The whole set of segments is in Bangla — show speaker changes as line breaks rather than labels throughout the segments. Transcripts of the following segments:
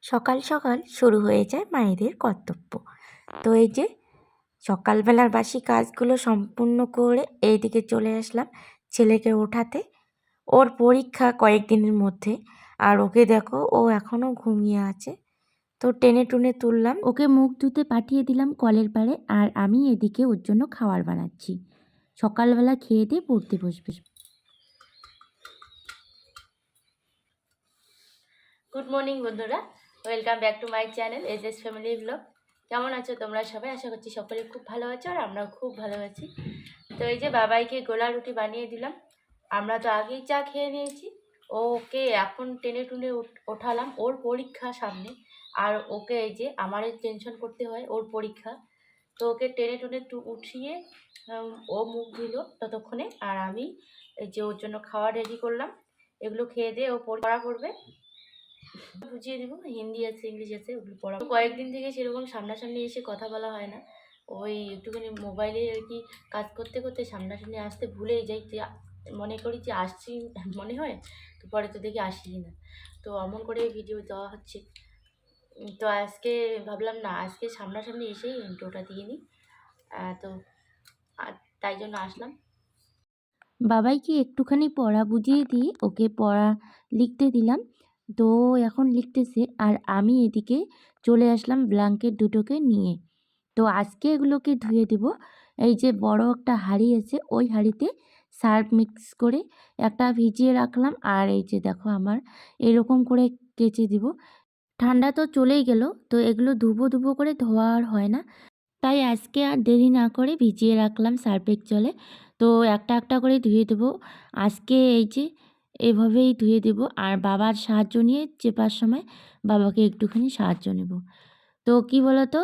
সকাল সকাল শুরু হয়ে যায় মায়েদের কর্তব্য। তো এই যে সকালবেলার বাসি কাজগুলো সম্পূর্ণ করে এইদিকে চলে আসলাম ছেলেকে ওঠাতে। ওর পরীক্ষা কয়েকদিনের মধ্যে, আর ওকে দেখো ও এখনও ঘুমিয়ে আছে। তো টেনে টুনে তুললাম, ওকে মুখ ধুতে পাঠিয়ে দিলাম কলের পাড়ে, আর আমি এদিকে ওর জন্য খাবার বানাচ্ছি। সকালবেলা খেয়ে দিয়ে পড়তে বসবে। গুড মর্নিং বন্ধুরা, welcome back to my channel এজএস ফ্যামিলি ব্লগ। কেমন আছো তোমরা সবাই? আশা করছি সকলে খুব ভালো আছো, আর আমরাও খুব ভালো আছি। তো এই যে বাবাইকে গোলা রুটি বানিয়ে দিলাম। আমরা তো আগেই চা খেয়ে নিয়েছি। ওকে এখন টেনে টুনে ওঠালাম, ওর পরীক্ষা সামনে। আর ওকে এই যে আমারই টেনশন করতে হয়, ওর পরীক্ষা। তো ওকে টেনে টুনে উঠিয়ে ও মুখ ধুল ততক্ষণে, আর আমি এই যে ওর জন্য খাওয়া রেডি করলাম। এগুলো খেয়ে দিয়ে ও পড়া করবে, বুঝিয়ে দেবো। হিন্দি আছে, ইংলিশ আছে, ওগুলো পড়া। কয়েকদিন থেকে সেরকম সামনাসামনি এসে কথা বলা হয় না। ওই একটুখানি মোবাইলে আর কি কাজ করতে করতে সামনাসামনি আসতে ভুলেই যাই, যে মনে করি যে আসছি মনে হয়, তো পরে তো দেখি আসি না। তো এমন করে ভিডিও দেওয়া হচ্ছে। তো আজকে ভাবলাম না, আজকে সামনাসামনি এসেই ইন্ট্রোটা দিয়ে নিই। তো তাই জন্য আসলাম। বাবাইকে একটুখানি পড়া বুঝিয়ে দিয়ে ওকে পড়া লিখতে দিলাম। তো এখন লিখতেছে, আর আমি এদিকে চলে আসলাম ব্ল্যাঙ্কেট দুটোকে নিয়ে। তো আজকে এগুলোকে ধুয়ে দেব। এই যে বড় একটা হাঁড়ি আছে, ওই হাঁড়িতে সার্ফ মিক্স করে একটা ভিজিয়ে রাখলাম, আর এই যে দেখো আমার এরকম করে কেচে দিব। ঠান্ডা তো চলেই গেল, তো এগুলো ধুবো ধুবো করে ধোয়া আর হয় না, তাই আজকে আর দেরি না করে ভিজিয়ে রাখলাম সার্ফের জলে। তো একটা একটা করে ধুয়ে দেবো আজকে। এই যে এভাবেই ধুয়ে দেবো, আর বাবার সাহায্য নিয়ে চেপার সময় বাবাকে একটুখানি সাহায্য নেব। তো কি বলো তো,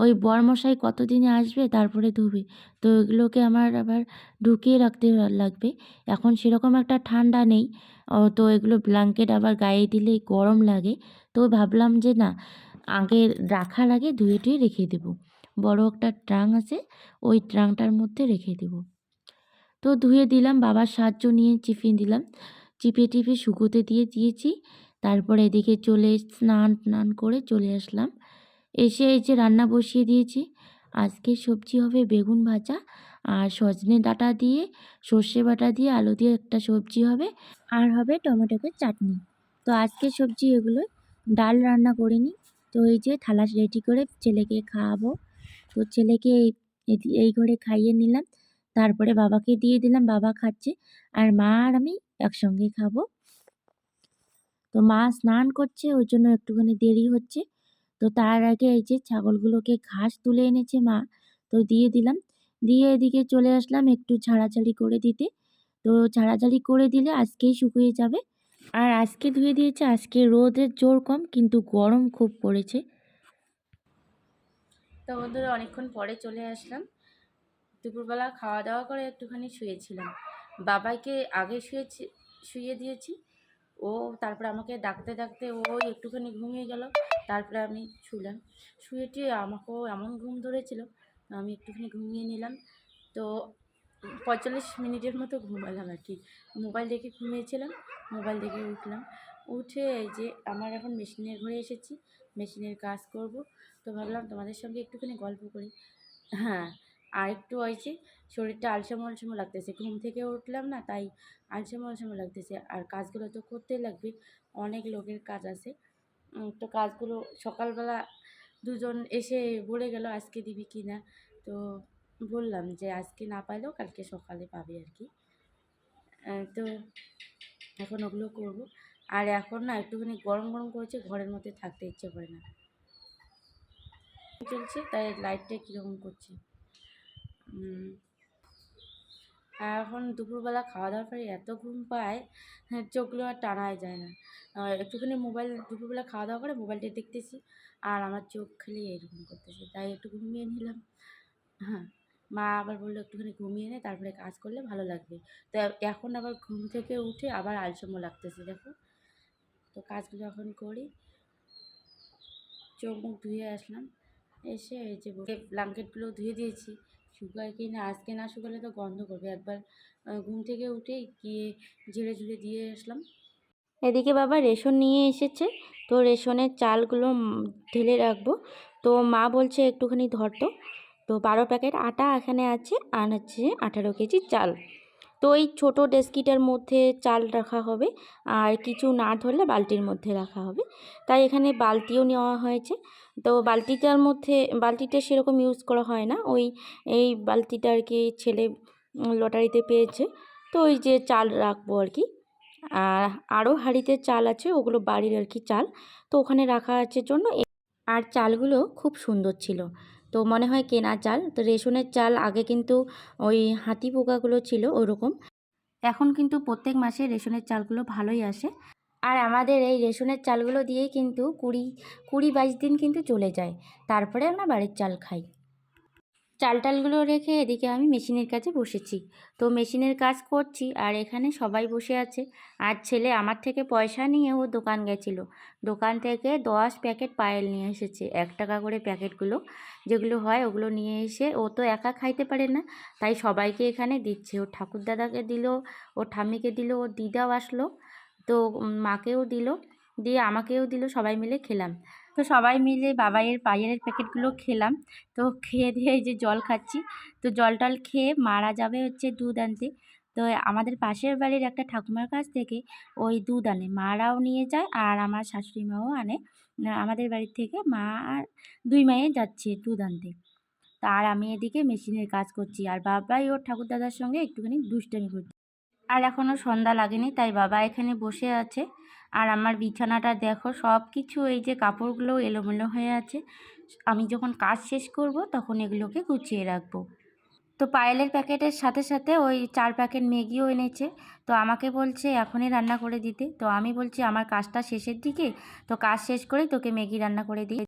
ওই বরমশাই কতদিনে আসবে তারপরে ধুবে, তো এগুলোকে আমার আবার ঢুকিয়ে রাখতে লাগবে। এখন সেরকম একটা ঠান্ডা নেই, তো এগুলো ব্ল্যাঙ্কেট আবার গায়ে দিলে গরম লাগে। তো ভাবলাম যে না, আগে রাখার আগে ধুয়ে টুয়ে রেখে দেবো। বড় একটা ট্রাং আছে, ওই ট্রাংটার মধ্যে রেখে দেব। তো ধুয়ে দিলাম, বাবার সাহায্য নিয়ে চিপিয়ে দিলাম, চিপিয়ে টিপিয়ে শুকোতে দিয়েছি। তারপরে এদিকে চলে স্নান করে চলে আসলাম। এসে এই যে রান্না বসিয়ে দিয়েছি। আজকে সবজি হবে বেগুন ভাজা, আর সজনে ডাঁটা দিয়ে সর্ষে বাটা দিয়ে আলু দিয়ে একটা সবজি হবে, আর হবে টমেটোকে চাটনি। তো আজকে সবজি এগুলো, ডাল রান্না করিনি। তো এই যে থালা রেডি করে ছেলেকে খাওয়াবো। তো ছেলেকে এই ঘরে খাইয়ে নিলাম, তারপরে বাবাকে দিয়ে দিলাম, বাবা খাচ্ছে, আর মা আর আমি একসঙ্গে খাবো। তো মা স্নান করছে, ওই জন্য একটুখানি দেরি হচ্ছে। তো তার আগে এই যে ছাগলগুলোকে ঘাস তুলে এনেছে মা, তো দিয়ে দিলাম। দিয়ে এদিকে চলে আসলাম একটু ঝাড়াঝাড়ি করে দিতে। তো ঝাড়াঝাড়ি করে দিলে আজকেই শুকিয়ে যাবে। আর আজকে ধুয়ে দিয়েছে, আজকে রোদের জোর কম কিন্তু গরম খুব পড়েছে। তো বন্ধুরা অনেকক্ষণ পরে চলে আসলাম। দুপুরবেলা খাওয়া দাওয়া করে একটুখানি শুয়েছিলাম। বাবাইকে আগে শুয়ে দিয়েছি। ও তারপরে আমাকে ডাকতে ডাকতে ও একটুখানি ঘুমিয়ে গেল। তারপরে আমি শুলাম, শুয়ে টুয়ে আমাকেও এমন ঘুম ধরেছিল, আমি একটুখানি ঘুমিয়ে নিলাম। তো 45 মিনিটের মতো ঘুমালাম আর কি। মোবাইল দেখে ঘুমিয়েছিলাম, মোবাইল দেখে উঠলাম। উঠে এই যে আমার এখন মেশিনের ঘরে এসেছি, মেশিনের কাজ করব। তো ভাবলাম তোমাদের সঙ্গে একটুখানি গল্প করি। হ্যাঁ, আর একটু ওই যে শরীরটা আলসামো আলসামো লাগতেছে, ঘুম থেকে উঠলাম না, তাই আলসামো আলসামো লাগতেছে। আর কাজগুলো তো করতেই লাগবে, অনেক লোকের কাজ আছে। তো কাজগুলো সকালবেলা দুজন এসে বলে গেল আজকে দিবি কি না। তো বললাম যে আজকে না পাইলেও কালকে সকালে পাবে আর কি। তো এখন ওগুলো করব। আর এখন না একটুখানি গরম গরম করেছে, ঘরের মধ্যে থাকতে ইচ্ছে করে না, চলছে, তাই লাইটটা কীরকম করছে। আর এখন দুপুরবেলা খাওয়া দাওয়ার পরে এত ঘুম পায়, চোখগুলো আর টানাই যায় না। একটুখানি মোবাইল দুপুরবেলা খাওয়া দাওয়া করে মোবাইলটা দেখতেছি, আর আমার চোখ খালি এরকম করতেছে, তাই একটু ঘুমিয়ে নিলাম। হ্যাঁ, মা আবার বললো একটুখানি ঘুমিয়ে নে, তারপরে কাজ করলে ভালো লাগবে। তো এখন আবার ঘুম থেকে উঠে আবার আলসেমো লাগতেছে দেখো। তো কাজগুলো এখন করি। চোখ মুখ ধুয়ে আসলাম, এসে এই যে ব্ল্যাঙ্কেটগুলো ধুয়ে দিয়েছি। শুকায় কি না, আজকে না শুকালে তো গন্ধ করবে। একবার ঘুম থেকে উঠেই গিয়ে ঝেড়ে ঝুড়ে দিয়ে আসলাম। এদিকে বাবা রেশন নিয়ে এসেছে, তো রেশনের চালগুলো ঢেলে রাখবো। তো মা বলছে একটুখানি ধরতো। তো 12 প্যাকেট আটা এখানে আছে, আর হচ্ছে 18 কেজি চাল। তো এই ছোটো ডেস্কিটার মধ্যে চাল রাখা হবে, আর কিছু না ধরলে বালতির মধ্যে রাখা হবে। তাই এখানে বালতিও নেওয়া হয়েছে। তো বালতিটার মধ্যে, বালতিটা সেরকম ইউজ করা হয় না, এই বালতিটা আর কি ছেলে লটারিতে পেয়েছে। তো ওই যে চাল রাখবো আর কি। আর আরও হাঁড়িতে চাল আছে, ওগুলো বাড়ির আর কি চাল, তো ওখানে রাখা আছে জন্য। আর চালগুলো খুব সুন্দর ছিল, তো মনে হয় কেনা চাল। তো রেশনের চাল আগে কিন্তু ওই হাতি পোকাগুলো ছিল ওরকম, এখন কিন্তু প্রত্যেক মাসে রেশনের চালগুলো ভালোই আসে। আর আমাদের এই রেশনের চালগুলো দিয়েই কিন্তু 20-22 দিন কিন্তু চলে যায়, তারপরে আমরা বাড়ির চাল খাই। চাল টালগুলো রেখে এদিকে আমি মেশিনের কাছে বসেছি। তো মেশিনের কাজ করছি, আর এখানে সবাই বসে আছে। আর ছেলে আমার থেকে পয়সা নিয়ে ও দোকান গেছিলো, দোকান থেকে 10 প্যাকেট পায়েল নিয়ে এসেছে, 1 টাকা করে প্যাকেটগুলো যেগুলো হয় ওগুলো নিয়ে এসে, ও তো একা খাইতে পারে না, তাই সবাইকে এখানে দিচ্ছে। ওর ঠাকুরদাদাকে দিল, ওর ঠাম্মিকে দিল, ওর দিদাও আসলো, তো মাকেও দিল, দিয়ে আমাকেও দিল, সবাই মিলে খেলাম। তো সবাই মিলে বাবাইয়ের পায়েলের প্যাকেটগুলো খেলাম। তো খেয়ে দিয়ে এই যে জল খাচ্ছি। তো জল টল খেয়ে মারা যাবে হচ্ছে দুধ আনতে। তো আমাদের পাশের বাড়ির একটা ঠাকুমার কাছ থেকে ওই দুধ আনে, মারাও নিয়ে যায় আর আমার শাশুড়ি মাও আনে। আমাদের বাড়ির থেকে মা আর 2 মেয়ে যাচ্ছে দুধ আনতে। তা আর আমি এদিকে মেশিনের কাজ করছি, আর বাবাই ওর ঠাকুরদাদার সঙ্গে একটুখানি দুষ্টামি করছে। আর এখনও সন্ধ্যা লাগেনি, তাই বাবা এখানে বসে আছে। আর আমার বিছানাটা দেখো, সব কিছু এই যে কাপড়গুলো এলোমেলো হয়ে আছে, আমি যখন কাজ শেষ করব তখন এগুলোকে গুছিয়ে রাখবো। তো পায়েলের প্যাকেটের সাথে সাথে ওই 4 প্যাকেট ম্যাগিও এনেছে। তো আমাকে বলছে এখনই রান্না করে দিতে, তো আমি বলছি আমার কাজটা শেষের দিকে, তো কাজ শেষ করেই তোকে ম্যাগি রান্না করে দিই।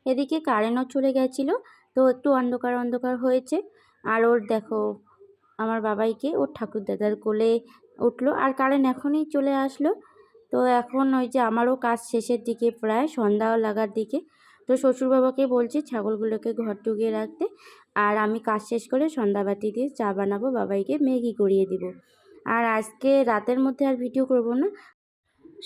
এদিকে কারেন্টও চলে গেছিলো, তো একটু অন্ধকার অন্ধকার হয়েছে। আর ওর দেখো, আমার বাবাইকে ওর ঠাকুরদাদার কোলে উঠলো, আর কারেন্ট এখনই চলে আসলো। তো এখন ওই যে আমারও কাজ শেষের দিকে, প্রায় সন্ধ্যাও লাগার দিকে। তো শ্বশুরবাবাকে বলছি ছাগলগুলোকে ঘর ঢুকিয়ে রাখতে, আর আমি কাজ শেষ করে সন্ধ্যাবাতি দিয়ে চা বানাবো, বাবাইকে ম্যাগি করিয়ে দিব। আর আজকে রাতের মধ্যে আর ভিডিও করব না,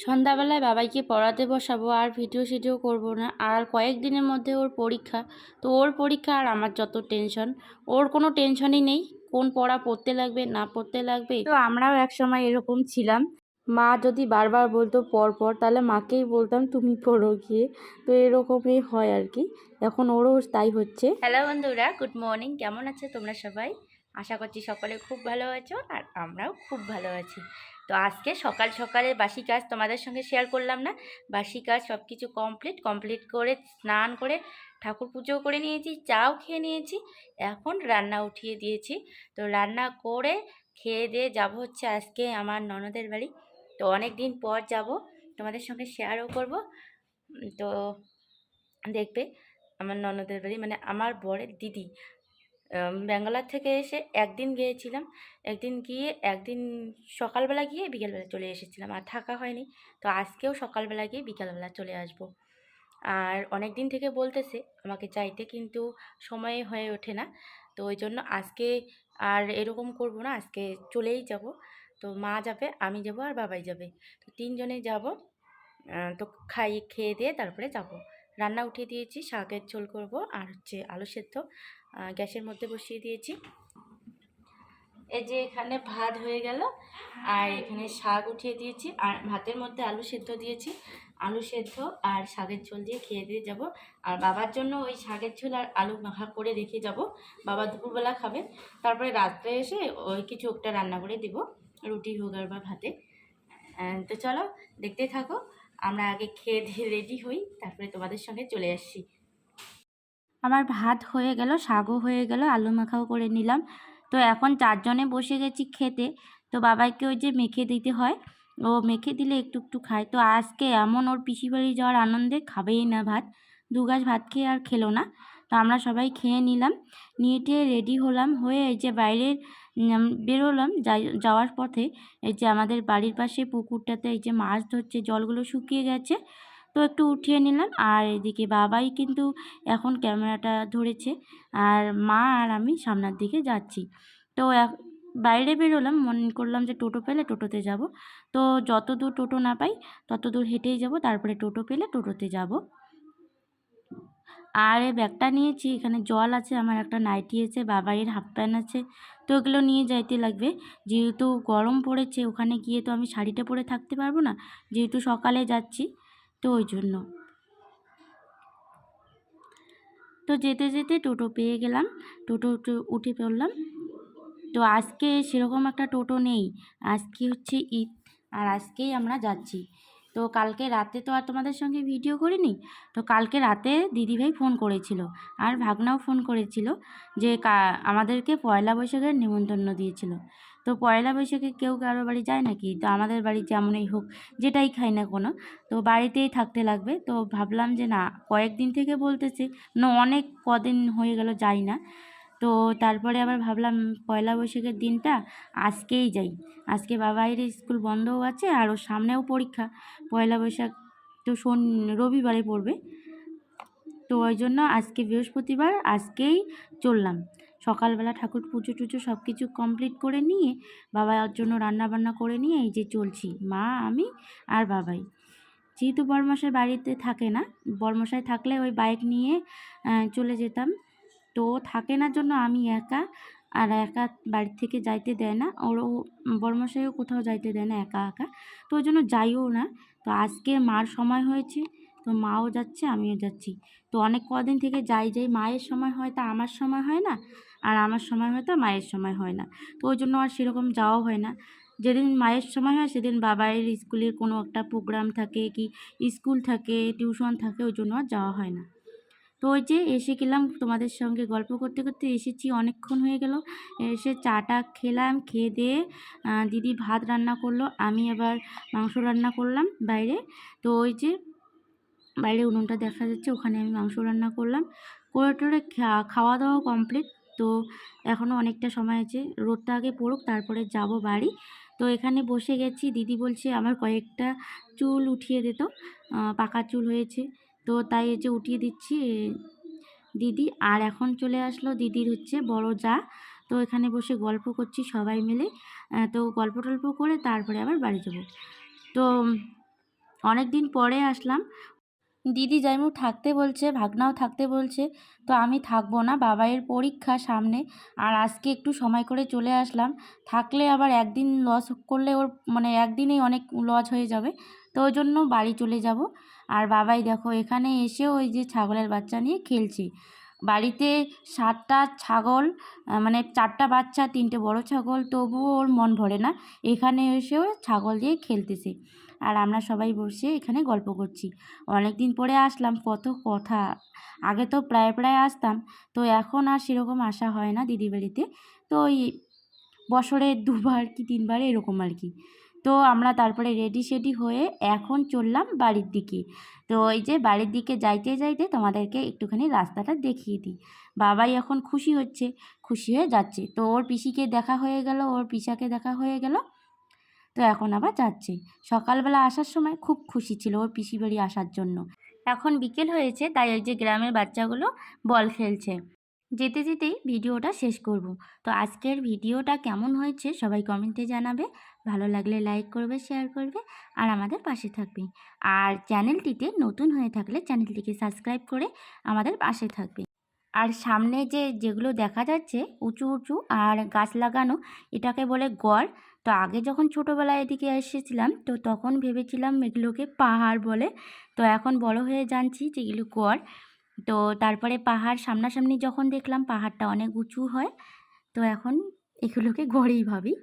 সন্ধ্যাবেলায় বাবাইকে পড়াতে বসাবো, আর ভিডিও করবো না। আর কয়েকদিনের মধ্যে ওর পরীক্ষা, তো ওর পরীক্ষা আর আমার যত টেনশন, ওর কোনো টেনশনই নেই কোন পড়া পড়তে লাগবে না পড়তে লাগবে। তো আমরাও একসময় এরকম ছিলাম, মা যদি বারবার বলতো পর পর, তাহলে মাকেই বলতাম তুমি পড়ো গিয়ে। তো এরকমই হয় আর কি, এখন ওরও তাই হচ্ছে। হ্যালো বন্ধুরা, গুড মর্নিং, কেমন আছো তোমরা সবাই? আশা করছি সকলে খুব ভালো আছো, আর আমরাও খুব ভালো আছি। তো আজকে সকাল সকালে বাসি কাজ তোমাদের সঙ্গে শেয়ার করলাম না, বাসি কাজ সব কিছু কমপ্লিট করে স্নান করে ঠাকুর পুজোও করে নিয়েছি, চাও খেয়ে নিয়েছি, এখন রান্না উঠিয়ে দিয়েছি। তো রান্না করে খেয়ে দিয়ে যাব হচ্ছে আজকে আমার ননদের বাড়ি। তো অনেক দিন পর যাব, তোমাদের সঙ্গে শেয়ারও করব। তো দেখবে আমার ননদের বাড়ি, মানে আমার বরের দিদি ব্যাঙ্গালোর থেকে এসে একদিন গিয়েছিলাম, একদিন গিয়ে একদিন সকালবেলা গিয়ে বিকেলবেলা চলে এসেছিলাম, আর থাকা হয়নি। তো আজকেও সকালবেলা গিয়ে বিকেলবেলা চলে আসব। আর অনেক দিন থেকে বলতেছে আমাকে চাইতে, কিন্তু সময় হয়ে ওঠে না। তো ওই জন্য আজকে আর এরকম করব না, আজকে চলেই যাব। তো মা যাবে, আমি যাব, আর বাবাই যাবে, তো 3 জনে যাব। তো খেয়ে দিয়ে তারপরে যাব। রান্না উঠিয়ে দিয়েছি, শাকের ঝোল করব, আর হচ্ছে আলু সেদ্ধ গ্যাসের মধ্যে বসিয়ে দিয়েছি। এই যে এখানে ভাত হয়ে গেল, আর এখানে শাক উঠিয়ে দিয়েছি, আর ভাতের মধ্যে আলু সেদ্ধ দিয়েছি। আলু সেদ্ধ আর শাকের ঝোল দিয়ে খেয়ে দিয়ে যাব। আর বাবার জন্য ওই শাকের ঝোল আর আলু মাখা করে রেখে যাব, বাবা দুপুরবেলা খাবে। তারপরে রাত্রে এসে ওই কিছু একটা রান্না করে দিব, রুটি হোক আর বা ভাতে। তো চলো দেখতে থাকো, আমরা আগে খেয়ে দিয়ে রেডি হই, তারপরে তোমাদের সঙ্গে চলে আসছি। আমার ভাত হয়ে গেল, শাকও হয়ে গেল, আলু মাখাও করে নিলাম। তো এখন 4 জনে বসে গেছি খেতে। তো বাবাইকে ওই যে মেখে দিতে হয়, ও মেখে দিলে একটু একটু খায়। তো আজকে এমন ওর পিসি বাড়ি যাওয়ার আনন্দে খাবেই না ভাত, 2 গাছ ভাত খেয়ে আর খেলো না। তো আমরা সবাই খেয়ে নিলাম, নিয়ে টিয়ে রেডি হলাম, হয়ে এই যে বাইরের বেরোলাম। যাওয়ার পথে এই যে আমাদের বাড়ির পাশে পুকুরটাতে এই যে মাছ ধরছে, জলগুলো শুকিয়ে গেছে, তো একটু উঠিয়ে নিলাম। আর এদিকে বাবাই কিন্তু এখন ক্যামেরাটা ধরেছে, আর মা আর আমি সামনের দিকে যাচ্ছি। তো বাইরে বেরোলাম, মনে করলাম যে টোটো পেলে টোটোতে যাব। তো যত দূর টোটো না পাই তত দূর হেঁটেই যাব, তারপরে টোটো পেলে টোটোতে যাব। আর এই ব্যাগটা নিয়েছি, এখানে জল আছে, আমার একটা নাইটি আছে, বাবাইয়ের হাফ প্যান্ট আছে, তো এগুলো নিয়ে যাইতে লাগবে। যেহেতু গরম পড়েছে, ওখানে গিয়ে তো আমি শাড়িটা পরে থাকতে পারবো না, যেহেতু সকালে যাচ্ছি, তো ওই জন্য। তো যেতে যেতে টোটো পেয়ে গেলাম, টোটো উঠে পড়লাম। তো আজকে সেরকম একটা টোটো নেই, আজকে হচ্ছে ঈদ, আর আজকেই আমরা যাচ্ছি। তো কালকে রাতে তো আর তোমাদের সঙ্গে ভিডিও করিনি, তো কালকে রাতে দিদিভাই ফোন করেছিল, আর ভাগনাও ফোন করেছিল যে আমাদেরকে পয়লা বৈশাখের নেমন্তন্ন দিয়েছিল। তো পয়লা বৈশাখে কেউ কারো বাড়ি যায় নাকি, তো আমাদের বাড়ি যেমনই হোক, যেটাই খাই না কোনো, তো বাড়িতেই থাকতে লাগবে। তো ভাবলাম যে না, কয়েকদিন থেকে বলতেছে না, অনেক কদিন হয়ে গেল যাই না। তো তারপরে আবার ভাবলাম পয়লা বৈশাখের দিনটা আজকেই যাই, আজকে বাবাইয়ের স্কুল বন্ধও আছে, আর ওর সামনেও পরীক্ষা। পয়লা বৈশাখ তো রবিবারে পড়বে, তো ওই জন্য আজকে বৃহস্পতিবার, আজকেই চললাম। সকালবেলা ঠাকুর পুজো টুজো সব কিছু কমপ্লিট করে নিয়ে, বাবার জন্য রান্না বান্না করে নিয়ে এই যে চলছি, মা, আমি আর বাবাই। যেহেতু বড়মশাই বাড়িতে থাকে না, বড়মশাই থাকলে ওই বাইক নিয়ে চলে যেতাম, তো থাকে না জন্য আমি একা, আর একা বাড়ি থেকে যাইতে দেয় না, ওরও বড়মশাইও কোথাও যাইতে দেয় না একা একা, তো ওই জন্য যাইও না। তো আজকে মার সময় হয়েছে, তো মাও যাচ্ছে, আমিও যাচ্ছি। তো অনেক কদিন থেকে যাই মায়ের সময় হয় তা আমার সময় হয় না, আর আমার সময় হয় তা মায়ের সময় হয় না, তো ওই জন্য আর সেরকম যাওয়া হয় না। যেদিন মায়ের সময় হয় সেদিন বাবাইয়ের স্কুলের কোনো একটা প্রোগ্রাম থাকে, কি স্কুল থাকে, টিউশন থাকে, ওই জন্য আর যাওয়া হয় না। তো ওই যে এসে গেলাম, তোমাদের সঙ্গে গল্প করতে করতে এসেছি, অনেকক্ষণ হয়ে গেল। এসে চাটা খেলাম, খেয়ে দিয়ে দিদি ভাত রান্না করলো, আমি আবার মাংস রান্না করলাম বাইরে। তো ওই যে বাইরে উনুনটা দেখা যাচ্ছে, ওখানে আমি মাংস রান্না করলাম, করে টোরে খাওয়া দাওয়া কমপ্লিট। তো এখনও অনেকটা সময় আছে, রোদটা আগে পড়ুক তারপরে যাব বাড়ি। তো এখানে বসে গেছি, দিদি বলছে আমার কয়েকটা চুল উঠিয়ে দিত, পাকা চুল হয়েছে, তো তাই এই যে উঠিয়ে দিচ্ছি দিদি। আর এখন চলে আসলো দিদির হচ্ছে বড় যা, তো এখানে বসে গল্প করছি সবাই মিলে। তো গল্প টল্প করে তারপরে আবার বাড়ি যাব। তো অনেক দিন পরে আসলাম, দিদি জাইমু থাকতে বলছে, ভাগনাও থাকতে বলছে, তো আমি থাকবো না, বাবাইয়ের পরীক্ষা সামনে, আর আজকে একটু সময় করে চলে আসলাম। থাকলে আবার একদিন লস করলে ওর মানে একদিনেই অনেক লস হয়ে যাবে, তো ওই জন্য বাড়ি চলে যাব। আর বাবাই দেখো এখানে এসেও ওই যে ছাগলের বাচ্চা নিয়ে খেলছে। বাড়িতে 7টা ছাগল, মানে 4টা বাচ্চা, 3টে বড় ছাগল, তবুও ওর মন ভরে না, এখানে এসেও ছাগল দিয়ে খেলতেছে। আর আমরা সবাই বসে এখানে গল্প করছি। অনেক দিন পরে আসলাম, কত কথা, আগে তো প্রায় প্রায় আসতাম, তো এখন আর সেরকম আসা হয় না দিদি বাড়িতে, তো ওই বছরে 2বার কি 3বার এরকম আর কি। তো আমরা তারপরে রেডি সেডি হয়ে এখন চললাম বাড়ির দিকে। তো ওই যে বাড়ির দিকে যাইতে যাইতে তোমাদেরকে একটুখানি রাস্তাটা দেখিয়ে দিই। বাবাই এখন খুশি হচ্ছে, খুশি হয়ে যাচ্ছে, তো ওর পিসিকে দেখা হয়ে গেল, ওর পিসাকে দেখা হয়ে গেল, তো এখন আবার যাচ্ছে। সকালবেলা আসার সময় খুব খুশি ছিল ওর পিসি বাড়ি আসার জন্য, এখন বিকেল হয়েছে তাই ওই যে গ্রামের বাচ্চাগুলো বল খেলছে। যেতে যেতেই ভিডিওটা শেষ করব। তো আজকের ভিডিওটা কেমন হয়েছে সবাই কমেন্টে জানাবে, ভালো লাগলে লাইক করবে, শেয়ার করবে, আর আমাদের পাশে থাকবে। আর চ্যানেলটিতে নতুন হয়ে থাকলে চ্যানেলটিকে সাবস্ক্রাইব করে আমাদের পাশে থাকবে। আর সামনে যেগুলো দেখা যাচ্ছে উঁচু উঁচু আর গাছ লাগানো, এটাকে বলে গড়। তো আগে যখন ছোটোবেলায় এদিকে এসেছিলাম, তো তখন ভেবেছিলাম এগুলোকে পাহাড় বলে, তো এখন বড় হয়ে জানছি যে এগুলো গড়। তো তারপরে পাহাড় সামনাসামনি যখন দেখলাম পাহাড়টা অনেক উঁচু হয়, তো এখন এগুলোকে গড়ই ভাবি।